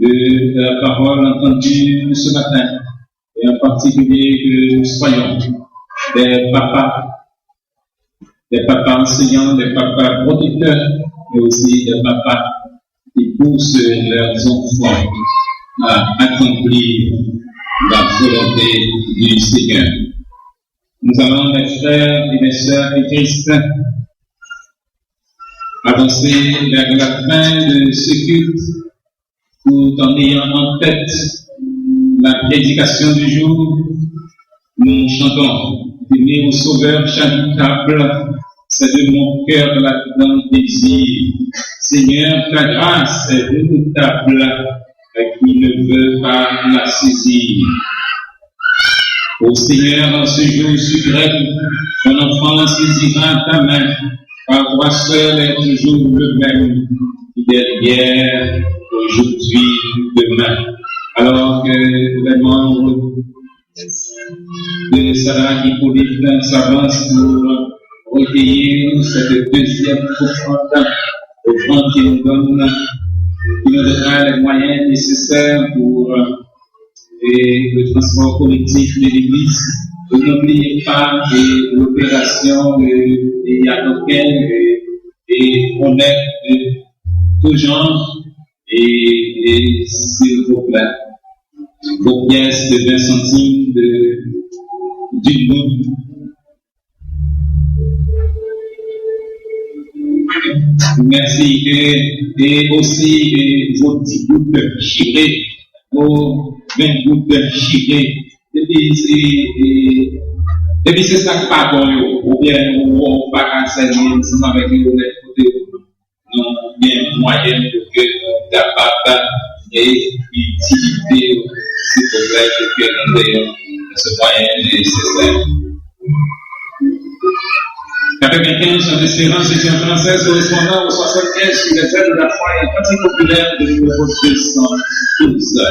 de la parole entendue ce matin, et en particulier que nous soyons des papas enseignants, des papas protecteurs, mais aussi des papas qui poussent leurs enfants à accomplir la volonté du Seigneur. Nous allons, mes frères et mes sœurs de Christ, avancer vers la fin de ce culte, tout en ayant en tête la prédication du jour. Nous chantons « Aimer au Sauveur charitable, c'est de mon cœur l'ardent désir. Seigneur, ta grâce est redoutable, qui ne veut pas la saisir. Ô Seigneur, en ce jour suprême, ton enfant saisira ta main, car toi seul est toujours le même, derrière, aujourd'hui, demain. Alors que les membres de Sarah Hippolyte s'avancent pour recueillir cette deuxième offrande qui nous donnera les moyens nécessaires pour le transport collectif de l'Église. N'oubliez pas l'opération de Yadoken et on est de tout genre et s'il vous plaît, vos pièces de 20 centimes d'une goutte. Merci et aussi vos 10 gouttes chirées, vos 20 gouttes chirées. Et puis c'est ça qui pas bon, ou bien on va enseigner ensemble avec les côté, non bien moyen pour que nous capable et utilité s'il vous plaît que nous ayons ce moyen nécessaire. 95 sont des séances session française correspondant au 75 sur les faits de la foi et partie populaire de numéro 212.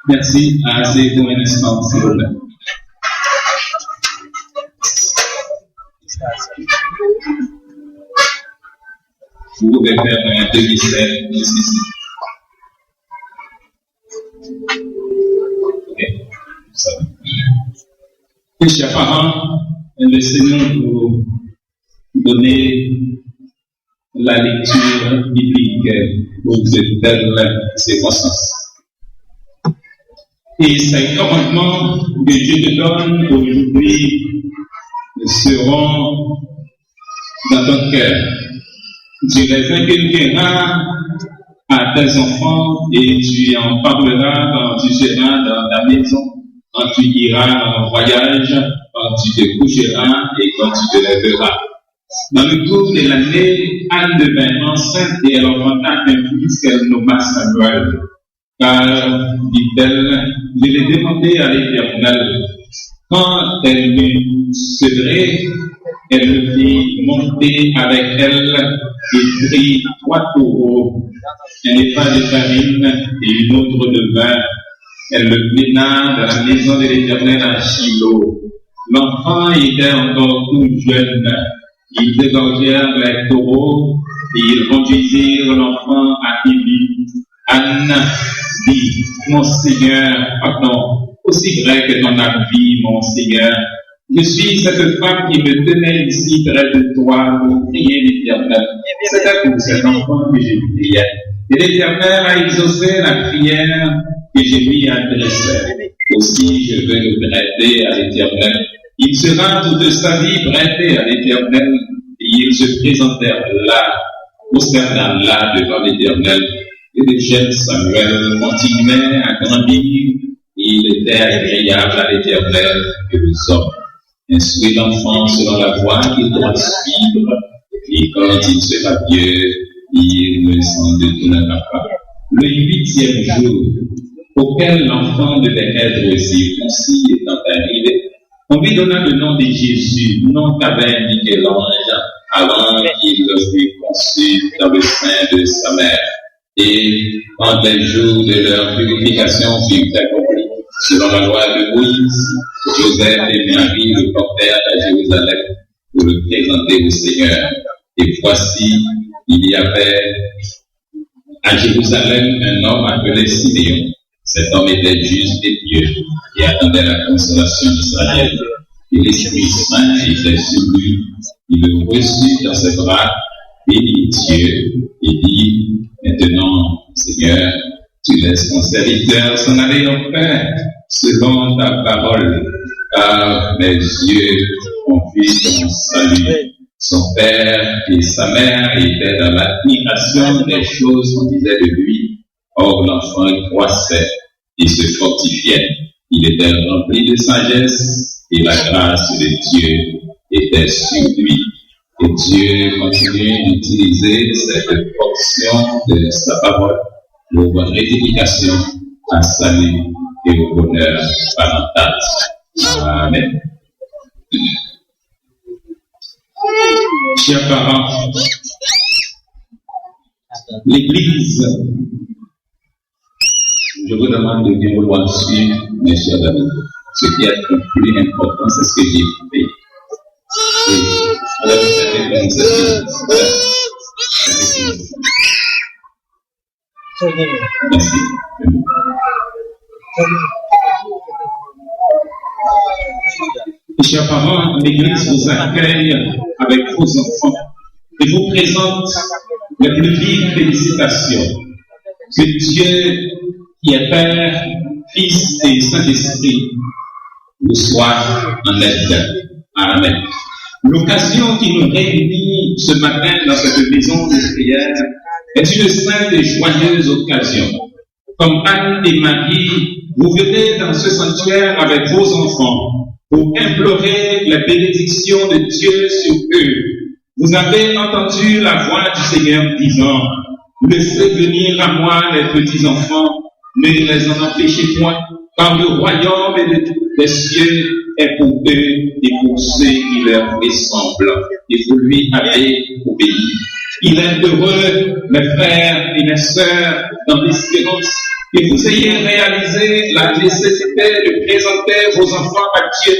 Merci. Assez pour un instant, s'il vous plaît. Vous pouvez faire un demi-cercle ici. Ok, ça va. Et chers parents, laissez-nous vous donner la lecture biblique pour de telles circonstances. Et ces commandements que Dieu te donne aujourd'hui seront dans ton cœur. Tu les inculqueras à tes enfants et tu en parleras quand tu seras dans ta maison, quand tu iras en voyage, quand tu te coucheras et quand tu te lèveras. Dans le cours de l'année, Anne devint enceinte et elle enfanta un fils qu'elle nomma Samuel. Car, dit-elle, je l'ai demandé à l'Éternel. Quand elle m'eut sevré, elle me fit monter avec elle et prit 3 taureaux, un épha de farine et une autre de vin. Elle me mena dans la maison de l'Éternel à Shiloh. L'enfant était encore tout jeune. Ils dégorgèrent les taureaux et ils conduisirent l'enfant à Élie. Anne dit, mon Seigneur, pardon, aussi vrai que ton vie, mon Seigneur, je suis cette femme qui me tenait ici près de toi pour prier l'Éternel. C'était pour cet enfant que je priais. Et l'Éternel a exaucé la prière que je lui adressais. Aussi, je veux le prêter à l'Éternel. Il sera toute sa vie prêté à l'Éternel. Et il se présentèrent là, prosternant là devant l'Éternel. Et le jeune Samuel continuait à grandir, et il était agréable à l'Éternel que les hommes. Instruit l'enfant selon la voie qu'il doit suivre, Et quand il sera vieux, il ne s'en détournera pas. Le 8e jour, auquel l'enfant devait être circoncis étant arrivé, on lui donna le nom de Jésus, nom qu'avait indiqué l'ange avant qu'il fût conçu dans le sein de sa mère. Et quand les jours de leur purification furent accomplis, selon la loi de Moïse, Joseph et Marie le portèrent à Jérusalem pour le présenter au Seigneur. Et voici, il y avait à Jérusalem un homme appelé Siméon. Cet homme était juste et pieux et attendait la consolation d'Israël. Et l'Esprit Saint était sur lui. Il le reçut dans ses bras, bénit Dieu et dit: Maintenant, Seigneur, tu laisses ton serviteur s'en aller en paix selon ta parole, car mes yeux ont vu ton salut. Son père et sa mère étaient dans l'admiration des choses qu'on disait de lui. Or, l'enfant croissait et se fortifiait. Il était rempli de sagesse et la grâce de Dieu était sur lui. Et Dieu continue d'utiliser cette portion de sa parole pour l'édification, à salut et au bonheur parental. Amen. Chers parents, l'Église, je vous demande de bien vouloir suivre, mes chers amis. Ce qui est le plus important, c'est ce que j'ai fait. Merci. Chers parents, l'Église vous accueille avec vos enfants et vous présente les plus vives félicitations. Que Dieu, qui est Père, Fils et Saint-Esprit, vous soit en aide. Amen. L'occasion qui nous réunit ce matin dans cette maison de prière est une sainte et joyeuse occasion. Comme Anne et Marie, vous venez dans ce sanctuaire avec vos enfants pour implorer la bénédiction de Dieu sur eux. Vous avez entendu la voix du Seigneur disant: laissez venir à moi les petits enfants, ne les en empêchez point, car le royaume des cieux est pour eux et pour ceux qui leur ressemblent. Et vous lui avez obéi. Il est heureux, mes frères et mes sœurs, dans l'espérance que vous ayez réalisé la nécessité de présenter vos enfants à Dieu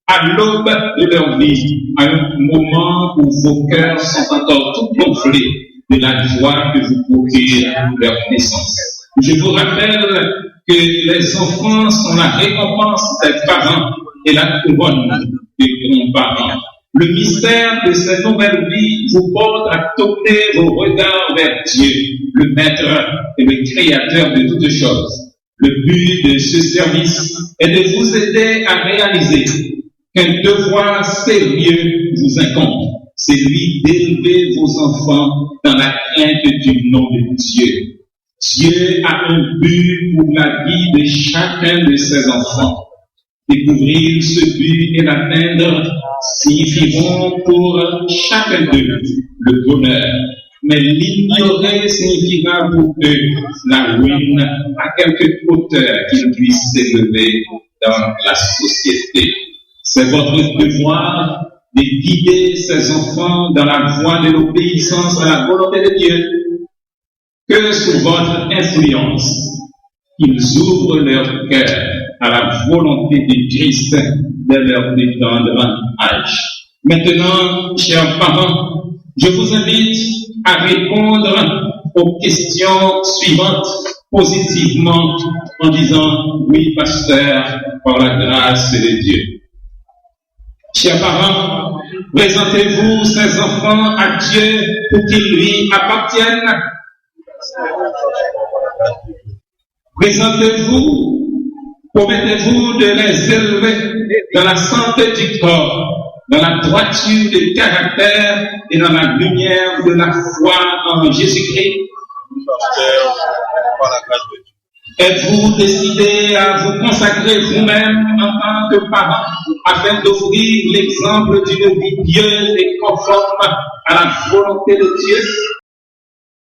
à l'aube de leur vie, à un moment où vos cœurs sont encore tout gonflés de la joie que vous procure leur naissance. Je vous rappelle que les enfants sont la récompense des parents et la couronne des grands-parents. Le mystère de cette nouvelle vie vous porte à tourner vos regards vers Dieu, le Maître et le Créateur de toutes choses. Le but de ce service est de vous aider à réaliser qu'un devoir sérieux vous incombe, celui d'élever vos enfants dans la crainte du nom de Dieu. Dieu a un but pour la vie de chacun de ses enfants. Découvrir ce but et l'atteindre signifieront pour chacun d'eux le bonheur. Mais l'ignorer signifiera pour eux la ruine à quelque hauteur qu'ils puissent s'élever dans la société. C'est votre devoir de guider ces enfants dans la voie de l'obéissance à la volonté de Dieu. Que sous votre influence, ils ouvrent leur cœur à la volonté de Christ dès leur plus tendre âge. Maintenant, chers parents, je vous invite à répondre aux questions suivantes positivement en disant: oui, pasteur, par la grâce de Dieu. Chers parents, présentez-vous ces enfants à Dieu pour qu'ils lui appartiennent. Présentez-vous, promettez-vous de les élever dans la santé du corps, dans la droiture du caractère et dans la lumière de la foi en Jésus-Christ. Êtes-vous décidé à vous consacrer vous-même en tant que parent afin d'offrir l'exemple d'une vie pieuse et conforme à la volonté de Dieu